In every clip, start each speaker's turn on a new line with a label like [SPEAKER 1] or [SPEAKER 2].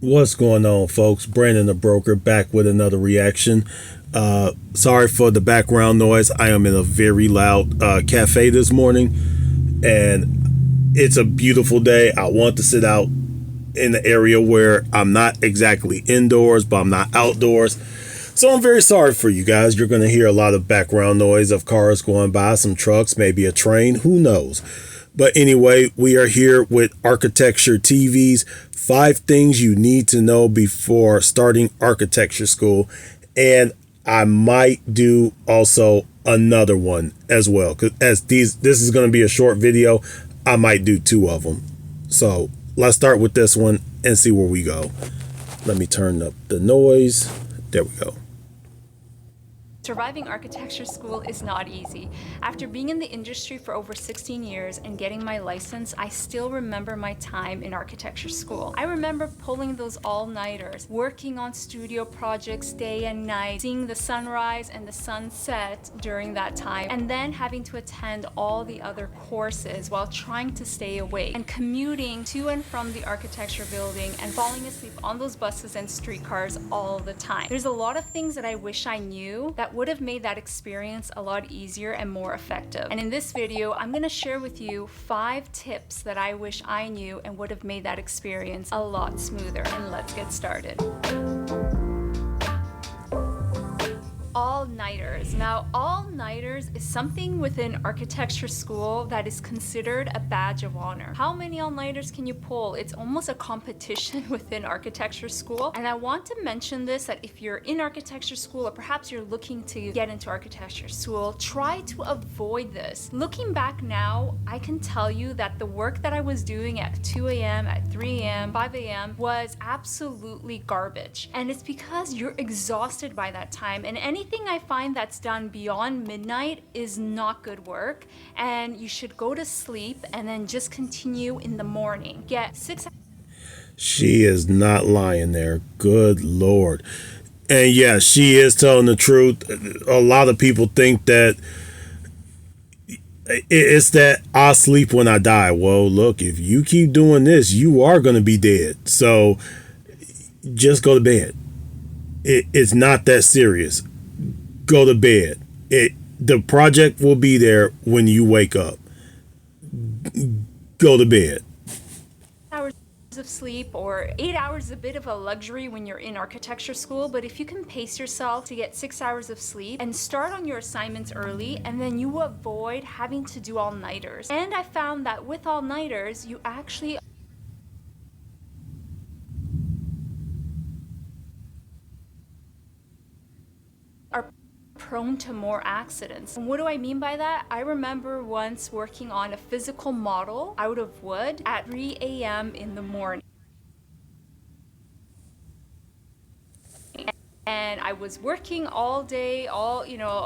[SPEAKER 1] What's going on, folks? Brandon the Broker back with another reaction. Sorry for the background noise. I am in a very loud cafe this morning, and it's a beautiful day. I want to sit out in the area where I'm not exactly indoors, but I'm not outdoors. So I'm very sorry for you guys. You're going to hear a lot of background noise of cars going by, some trucks, maybe a train, who knows. But anyway, we are here with Architecture TV's 5 things you need to know before starting architecture school. And I might do also another one as well, because this is going to be a short video, I might do 2 of them. So let's start with this one and see where we go. Let me turn up the noise. There we go.
[SPEAKER 2] Surviving architecture school is not easy. After being in the industry for over 16 years and getting my license, I still remember my time in architecture school. I remember pulling those all-nighters, working on studio projects day and night, seeing the sunrise and the sunset during that time, and then having to attend all the other courses while trying to stay awake, and commuting to and from the architecture building and falling asleep on those buses and streetcars all the time. There's a lot of things that I wish I knew that would have made that experience a lot easier and more effective. And in this video, I'm going to share with you 5 tips that I wish I knew and would have made that experience a lot smoother. And let's get started. All-nighters. Now, all-nighters is something within architecture school that is considered a badge of honor. How many all-nighters can you pull? It's almost a competition within architecture school. And I want to mention this, that if you're in architecture school or perhaps you're looking to get into architecture school, try to avoid this. Looking back now, I can tell you that the work that I was doing at 2 a.m., at 3 a.m., 5 a.m. was absolutely garbage. And it's because you're exhausted by that time, and anything I find that's done beyond midnight is not good work, and you should go to sleep and then just continue in the morning. Get 6 hours.
[SPEAKER 1] She is not lying there. Good Lord. And yeah, she is telling the truth. A lot of people think that it's that I sleep when I die. Well, look, if you keep doing this, you are going to be dead. So just go to bed. It's not that serious. Go to bed. The project will be there when you wake up. Go to bed.
[SPEAKER 2] Hours of sleep, or 8 hours is a bit of a luxury when you're in architecture school, but if you can pace yourself to get 6 hours of sleep and start on your assignments early, and then you avoid having to do all-nighters. And I found that with all-nighters, you actually are prone to more accidents. And what do I mean by that? I remember once working on a physical model out of wood at 3 a.m. in the morning. And I was working all day,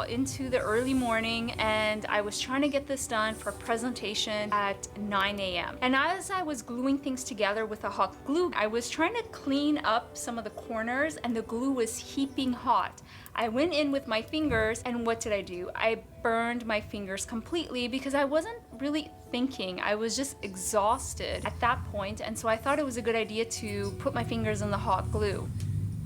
[SPEAKER 2] into the early morning, and I was trying to get this done for a presentation at 9 a.m. And as I was gluing things together with a hot glue, I was trying to clean up some of the corners, and the glue was heaping hot. I went in with my fingers, and what did I do? I burned my fingers completely because I wasn't really thinking. I was just exhausted at that point, and so I thought it was a good idea to put my fingers in the hot glue.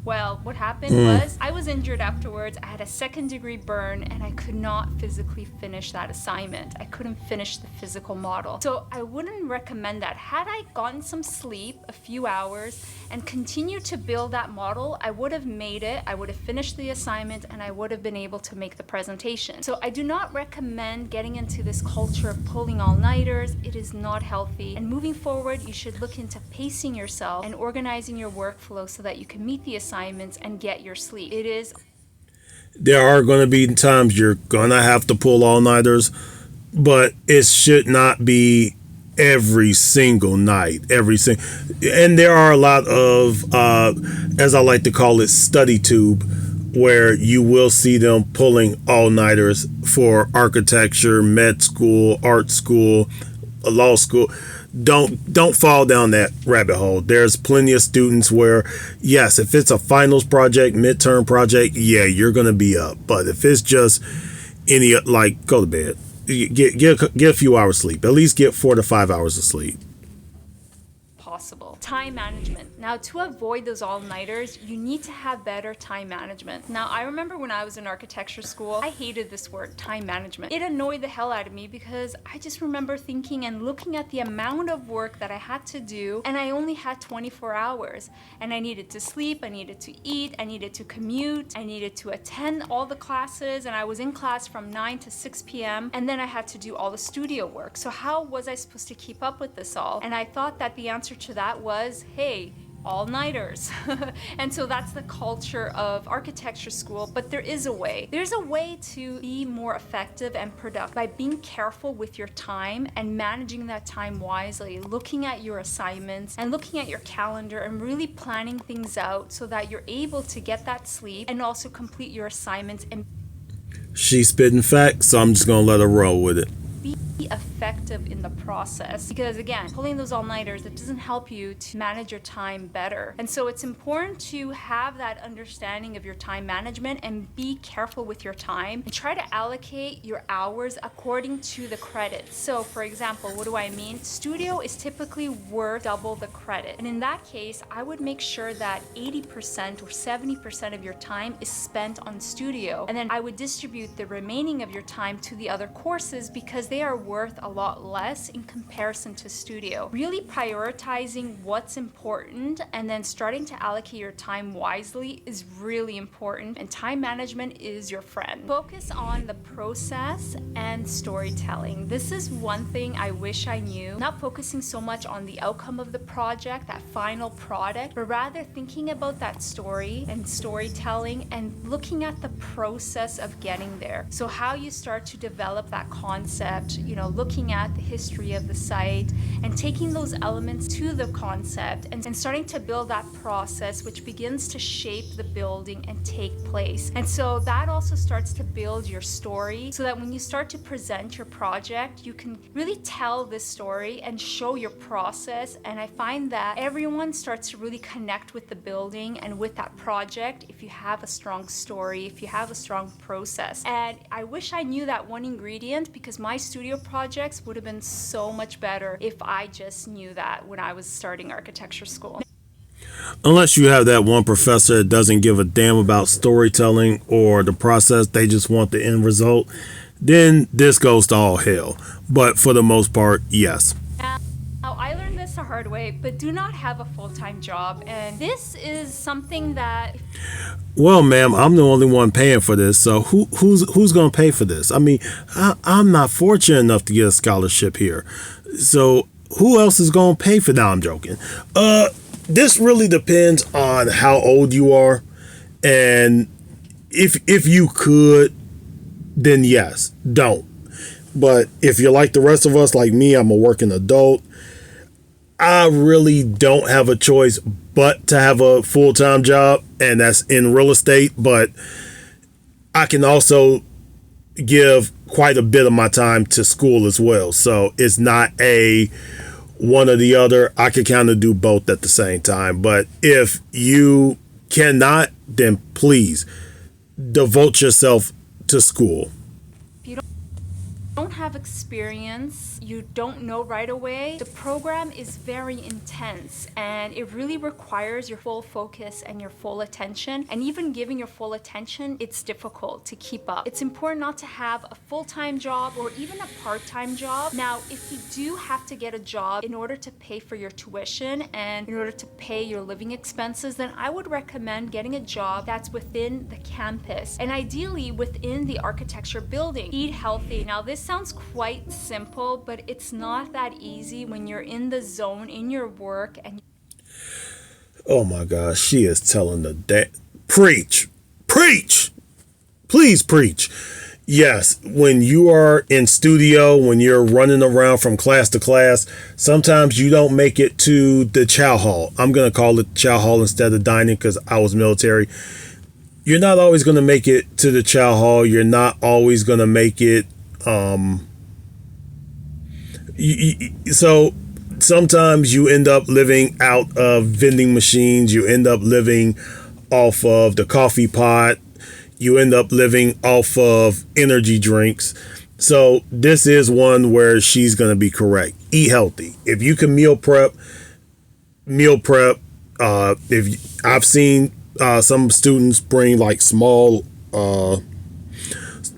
[SPEAKER 2] Well, what happened was I was injured afterwards. I had a 2nd-degree burn, and I could not physically finish that assignment. I couldn't finish the physical model. So I wouldn't recommend that. Had I gotten some sleep, a few hours, and continued to build that model, I would have made it, I would have finished the assignment, and I would have been able to make the presentation. So I do not recommend getting into this culture of pulling all-nighters. It is not healthy. And moving forward, you should look into pacing yourself and organizing your workflow so that you can meet the assignments and get your sleep.
[SPEAKER 1] There are going to be times you're going to have to pull all-nighters, but it should not be every single night. And there are a lot of, as I like to call it, study tube, where you will see them pulling all-nighters for architecture, med school, art school, law school. Don't fall down that rabbit hole. There's plenty of students where, yes, if it's a finals project, midterm project, yeah, you're going to be up. But if it's just any, go to bed. Get a few hours sleep. At least get 4 to 5 hours of sleep.
[SPEAKER 2] possible. Time management. Now, to avoid those all-nighters, you need to have better time management. Now, I remember when I was in architecture school, I hated this word, time management. It annoyed the hell out of me because I just remember thinking and looking at the amount of work that I had to do, and I only had 24 hours. And I needed to sleep, I needed to eat, I needed to commute, I needed to attend all the classes, and I was in class from 9 to 6 p.m. and then I had to do all the studio work. So how was I supposed to keep up with this all? And I thought that the answer to that was, hey, all-nighters. And so that's the culture of architecture school, but there is a way. There's a way to be more effective and productive by being careful with your time and managing that time wisely, looking at your assignments and looking at your calendar and really planning things out so that you're able to get that sleep and also complete your assignments and
[SPEAKER 1] She's spitting facts, so I'm just gonna let her roll with it.
[SPEAKER 2] be effective in the process, because again, pulling those all-nighters, it doesn't help you to manage your time better. And so it's important to have that understanding of your time management and be careful with your time and try to allocate your hours according to the credits. So for example, what do I mean? Studio is typically worth double the credit, and in that case I would make sure that 80% or 70% of your time is spent on studio, and then I would distribute the remaining of your time to the other courses because they are worth a lot less in comparison to studio. Really prioritizing what's important and then starting to allocate your time wisely is really important, and time management is your friend. Focus on the process and storytelling. This is one thing I wish I knew. Not focusing so much on the outcome of the project, that final product, but rather thinking about that story and storytelling and looking at the process of getting there. So how you start to develop that concept, looking at the history of the site and taking those elements to the concept and starting to build that process, which begins to shape the building and take place. And so that also starts to build your story so that when you start to present your project, you can really tell this story and show your process. And I find that everyone starts to really connect with the building and with that project if you have a strong story, if you have a strong process. And I wish I knew that one ingredient, because my studio projects would have been so much better if I just knew that when I was starting architecture school.
[SPEAKER 1] Unless you have that one professor that doesn't give a damn about storytelling or the process, they just want the end result, then this goes to all hell. But for the most part, yes.
[SPEAKER 2] Now, I learned this the hard way, but do not have a full-time job. And this is something that...
[SPEAKER 1] Well, ma'am, I'm the only one paying for this, so who's going to pay for this? I mean, I'm not fortunate enough to get a scholarship here. So who else is going to pay for that? No, I'm joking. This really depends on how old you are. And if you could, then yes, don't. But if you're like the rest of us, like me, I'm a working adult. I really don't have a choice but to have a full-time job, and that's in real estate. But I can also give quite a bit of my time to school as well. So it's not a one or the other. I could kind of do both at the same time. But if you cannot, then please devote yourself to school.
[SPEAKER 2] If you don't have experience, you don't know right away, the program is very intense and it really requires your full focus and your full attention. And even giving your full attention, it's difficult to keep up. It's important not to have a full-time job or even a part-time job. Now, if you do have to get a job in order to pay for your tuition and in order to pay your living expenses, then I would recommend getting a job that's within the campus and ideally within the architecture building. Eat healthy. Now, this sounds quite simple, but it's not that easy when you're in the zone in your work and...
[SPEAKER 1] Oh my gosh, she is telling the preach, please preach. Yes, when you are in studio, when you're running around from class to class, sometimes you don't make it to the chow hall. I'm going to call it chow hall instead of dining because I was military. You're not always going to make it to the chow hall. You're not always going to make it. So sometimes you end up living out of vending machines. You end up living off of the coffee pot. You end up living off of energy drinks. So this is one where she's going to be correct. Eat healthy. If you can meal prep meal prep. If I've seen some students bring like small,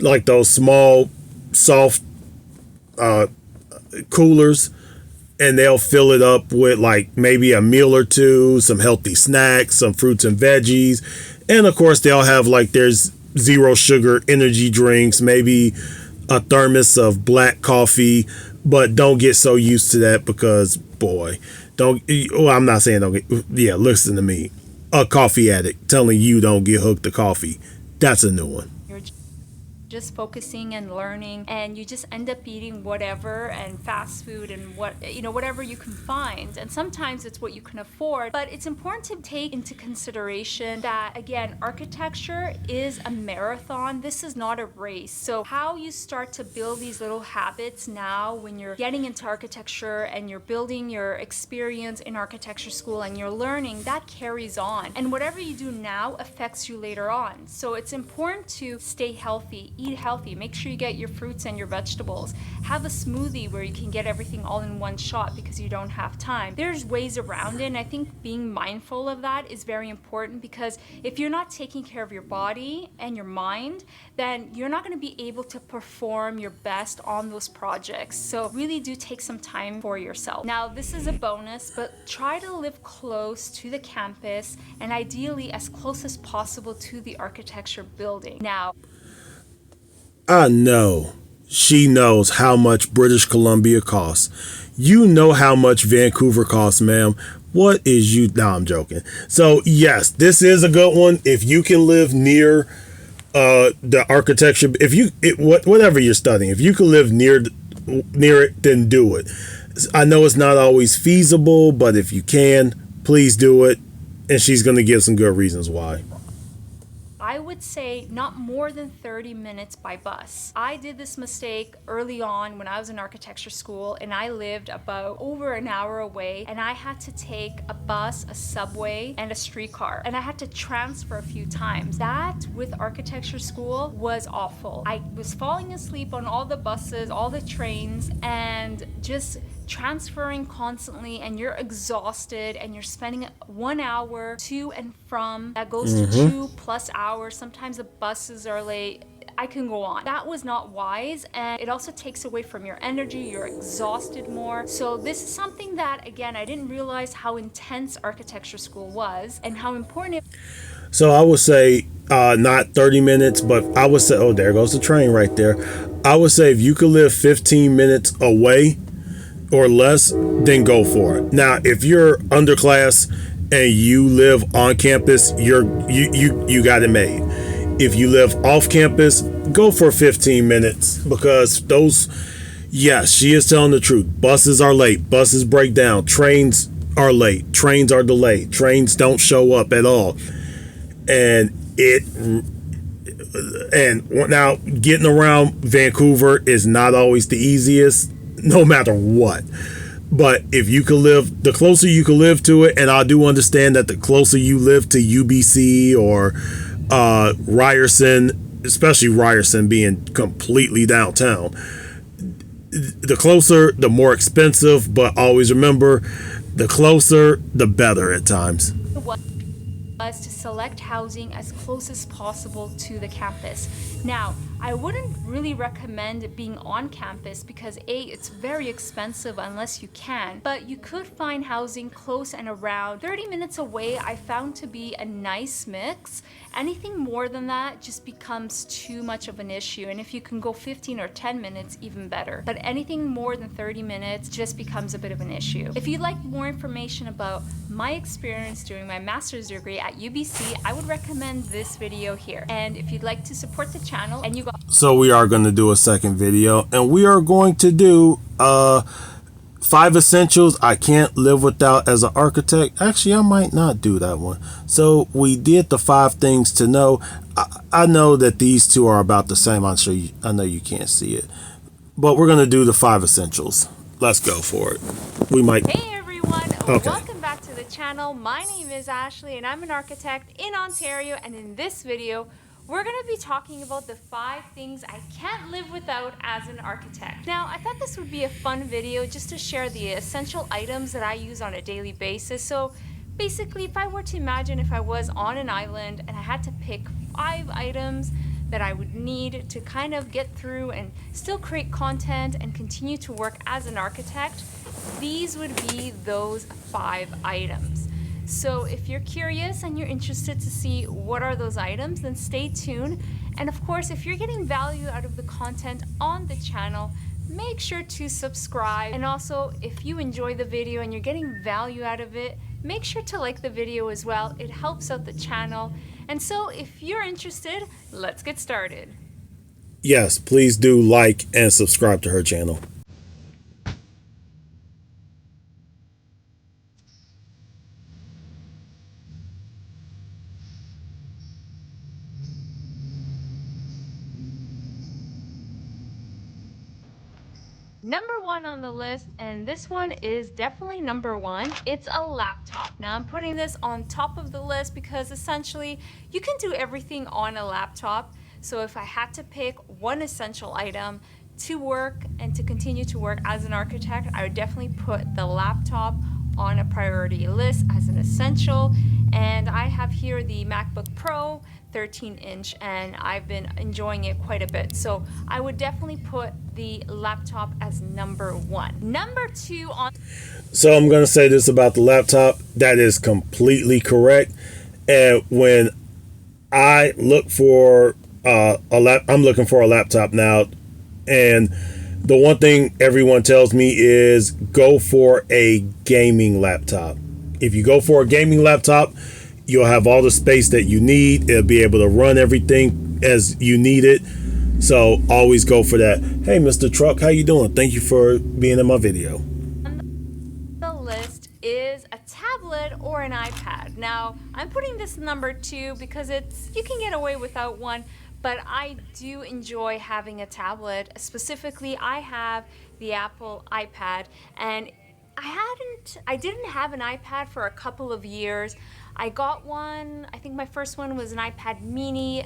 [SPEAKER 1] like those small, soft coolers, and they'll fill it up with like maybe a meal or two, some healthy snacks, some fruits and veggies, and of course they'll have like there's zero sugar energy drinks, maybe a thermos of black coffee. But don't get so used to that, because boy, don't, well, I'm not saying don't get, yeah, listen to me. A coffee addict telling you don't get hooked to coffee. That's a new one.
[SPEAKER 2] You're just focusing and learning, and you just end up eating whatever and fast food and whatever you can find. And sometimes it's what you can afford, but it's important to take into consideration that, again, architecture is a marathon. This is not a race. So how you start to build these little habits now when you're getting into architecture and you're building your experience in architecture school and you're learning, that carries on. And whatever you do now affects you later on. So it's important to stay healthy, eat healthy, make sure you get your fruits and your vegetables. Have a smoothie where you can get everything all in one shot because you don't have time. There's ways around it, and I think being mindful of that is very important, because if you're not taking care of your body and your mind, then you're not going to be able to perform your best on those projects. So really do take some time for yourself. Now, this is a bonus, but try to live close to the campus and ideally as close as possible to the architecture building. Now,
[SPEAKER 1] I know she knows how much British Columbia costs. You know how much Vancouver costs, ma'am. What is you? No, I'm joking. So yes, this is a good one. If you can live near the architecture, whatever you're studying, if you can live near it, then do it. I know it's not always feasible, but if you can, please do it. And she's going to give some good reasons why.
[SPEAKER 2] I would say not more than 30 minutes by bus. I did this mistake early on when I was in architecture school, and I lived about over an hour away, and I had to take a bus, a subway, and a streetcar, and I had to transfer a few times. That with architecture school was awful. I was falling asleep on all the buses, all the trains, and just transferring constantly, and you're exhausted, and you're spending 1 hour to and from. That goes to 2+ hours. Sometimes the buses are late. I can go on. That was not wise, and it also takes away from your energy. You're exhausted more. So this is something that, again, I didn't realize how intense architecture school was and how important it.
[SPEAKER 1] So I would say not 30 minutes, but I would say, oh, there goes the train right there. I would say if you could live 15 minutes away or less, then go for it. Now, if you're underclass and you live on campus, you got it made. If you live off campus, go for 15 minutes, because yes, she is telling the truth. Buses are late. Buses break down. Trains are late. Trains are delayed. Trains don't show up at all. And now getting around Vancouver is not always the easiest, no matter what. But if you could live, the closer you could live to it, and I do understand that the closer you live to UBC or Ryerson, especially Ryerson being completely downtown, the closer, the more expensive. But always remember, the closer, the better at times.
[SPEAKER 2] Was to select housing as close as possible to the campus. Now, I wouldn't really recommend being on campus because A, it's very expensive unless you can, but you could find housing close and around. 30 minutes away I found to be a nice mix. Anything more than that just becomes too much of an issue, and if you can go 15 or 10 minutes, even better. But anything more than 30 minutes just becomes a bit of an issue. If you'd like more information about my experience doing my master's degree at UBC, I would recommend this video here. And if you'd like to support the channel and you got...
[SPEAKER 1] So we are going to do a second video, and we are going to do 5 essentials I can't live without as an architect. Actually, I might not do that one. So we did the 5 things to know. I know that these two are about the same. I know you can't see it, but we're going to do the 5 essentials. Let's go for it. We might...
[SPEAKER 2] Hey everyone,
[SPEAKER 1] okay.
[SPEAKER 2] Welcome back to the channel. My name is Ashley and I'm an architect in Ontario, and in this video we're going to be talking about the 5 things I can't live without as an architect. Now, I thought this would be a fun video just to share the essential items that I use on a daily basis. So basically, if I were to imagine if I was on an island and I had to pick 5 items that I would need to kind of get through and still create content and continue to work as an architect, these would be those 5 items. So if you're curious and you're interested to see what are those items, then stay tuned. And of course, if you're getting value out of the content on the channel, make sure to subscribe. And also, if you enjoy the video and you're getting value out of it, make sure to like the video as well. It helps out the channel. And so if you're interested, let's get started.
[SPEAKER 1] Yes, please do like and subscribe to her channel.
[SPEAKER 2] Number 1 on the list, and this one is definitely number 1, it's a laptop. Now I'm putting this on top of the list because essentially you can do everything on a laptop. So if I had to pick one essential item to work and to continue to work as an architect, I would definitely put the laptop on a priority list as an essential. And I have here the MacBook Pro 13-inch, and I've been enjoying it quite a bit. So I would definitely put the laptop as number 1. Number 2 on...
[SPEAKER 1] So I'm going to say this about the laptop. That is completely correct. And when I look for I'm looking for a laptop now, and the one thing everyone tells me is go for a gaming laptop. If you go for a gaming laptop, you'll have all the space that you need. It'll be able to run everything as you need it. So always go for that. Hey, Mr. Truck, how you doing? Thank you for being in my video.
[SPEAKER 2] The list is a tablet or an iPad. Now, I'm putting this number 2 because you can get away without one, but I do enjoy having a tablet. Specifically, I have the Apple iPad, and I didn't have an iPad for a couple of years. I got one, I think my first one was an iPad mini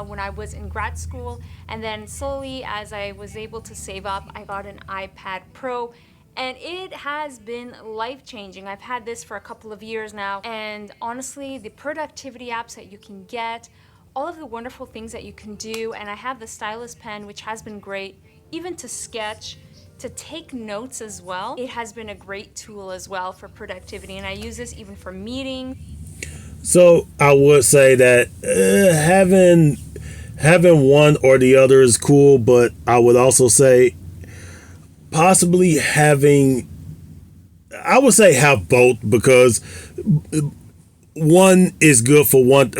[SPEAKER 2] when I was in grad school, and then slowly as I was able to save up, I got an iPad Pro, and it has been life-changing. I've had this for a couple of years now, and honestly, the productivity apps that you can get, all of the wonderful things that you can do, and I have the stylus pen, which has been great, even to sketch, to take notes as well. It has been a great tool as well for productivity, and I use this even for meetings.
[SPEAKER 1] So I would say that having one or the other is cool, but I would also say possibly I would say have both, because one is good for one.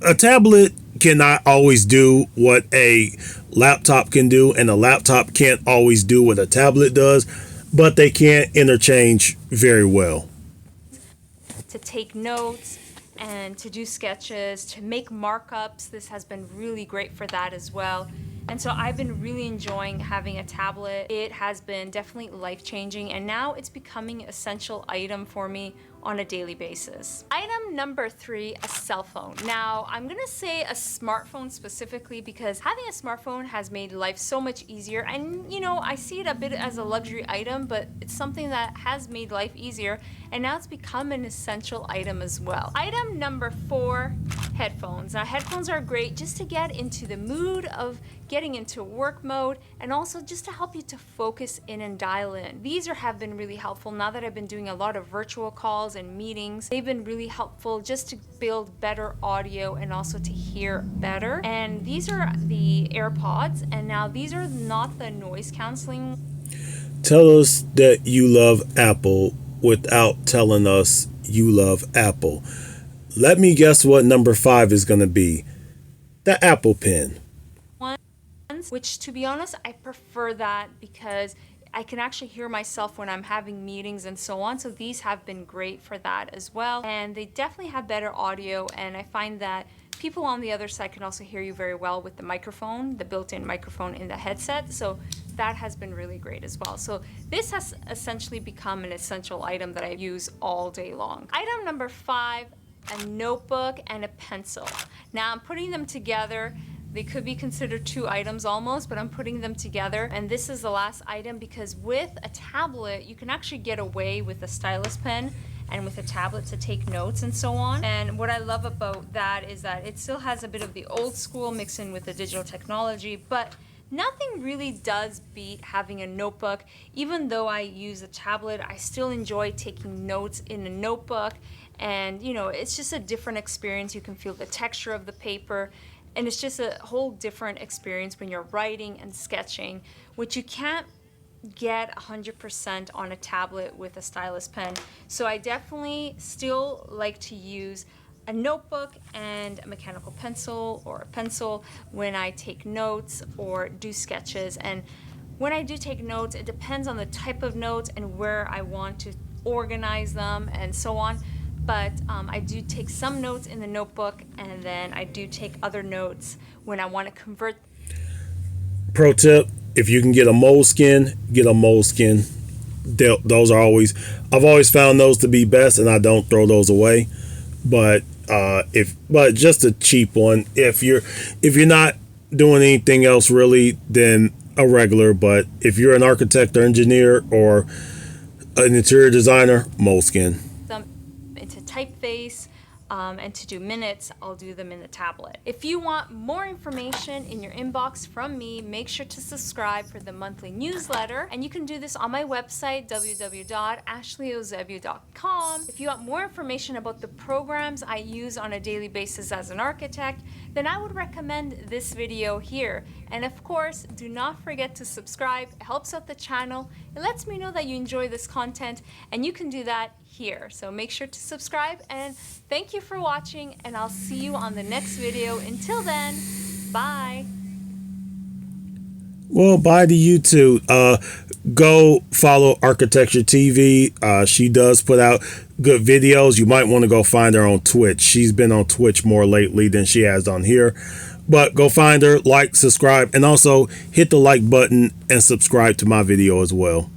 [SPEAKER 1] A tablet cannot always do what a laptop can do, and a laptop can't always do what a tablet does, but they can interchange very well.
[SPEAKER 2] To take notes and to do sketches, to make markups, this has been really great for that as well. And so I've been really enjoying having a tablet. It has been definitely life-changing, and now it's becoming an essential item for me on a daily basis. Item number 3, a cell phone. Now, I'm gonna say a smartphone specifically because having a smartphone has made life so much easier, and you know, I see it a bit as a luxury item, but it's something that has made life easier, and now it's become an essential item as well. Item number 4, headphones. Now, headphones are great just to get into the mood of getting into work mode, and also just to help you to focus in and dial in. These have been really helpful now that I've been doing a lot of virtual calls and meetings. They've been really helpful just to build better audio and also to hear better. And these are the AirPods, and now these are not the noise canceling.
[SPEAKER 1] Tell us that you love Apple without telling us you love Apple. Let me guess what number 5 is going to be. The Apple Pen.
[SPEAKER 2] Which, to be honest, I prefer that because I can actually hear myself when I'm having meetings and so on. So these have been great for that as well. And they definitely have better audio. And I find that people on the other side can also hear you very well with the microphone, the built-in microphone in the headset. So that has been really great as well. So this has essentially become an essential item that I use all day long. Item number 5, a notebook and a pencil. Now I'm putting them together. They could be considered two items almost, but I'm putting them together. And this is the last item because with a tablet, you can actually get away with a stylus pen and with a tablet to take notes and so on. And what I love about that is that it still has a bit of the old school mixed in with the digital technology, but nothing really does beat having a notebook. Even though I use a tablet, I still enjoy taking notes in a notebook. And you know, it's just a different experience. You can feel the texture of the paper. And it's just a whole different experience when you're writing and sketching, which you can't get 100% on a tablet with a stylus pen. So I definitely still like to use a notebook and a mechanical pencil or a pencil when I take notes or do sketches. And when I do take notes, it depends on the type of notes and where I want to organize them and so on. But I do take some notes in the notebook, and then I do take other notes when I want to convert.
[SPEAKER 1] Pro tip, if you can get a Moleskine, get a Moleskine. Those are always, I've always found those to be best, and I don't throw those away. But but just a cheap one. If you're not doing anything else really, then a regular. But if you're an architect or engineer or an interior designer, Moleskine.
[SPEAKER 2] Into typeface and to do minutes, I'll do them in the tablet. If you want more information in your inbox from me, make sure to subscribe for the monthly newsletter, and you can do this on my website www.ashleyozebio.com. If you want more information about the programs I use on a daily basis as an architect, then I would recommend this video here. And of course, do not forget to subscribe. It helps out the channel. It lets me know that you enjoy this content, and you can do that here. So make sure to subscribe, and thank you for watching, and I'll see you on the next video. Until then, bye.
[SPEAKER 1] Well, bye to you too. Go follow Architecture TV. She does put out good videos. You might want to go find her on Twitch. She's been on Twitch more lately than she has on here. But go find her, like, subscribe, and also hit the like button and subscribe to my video as well.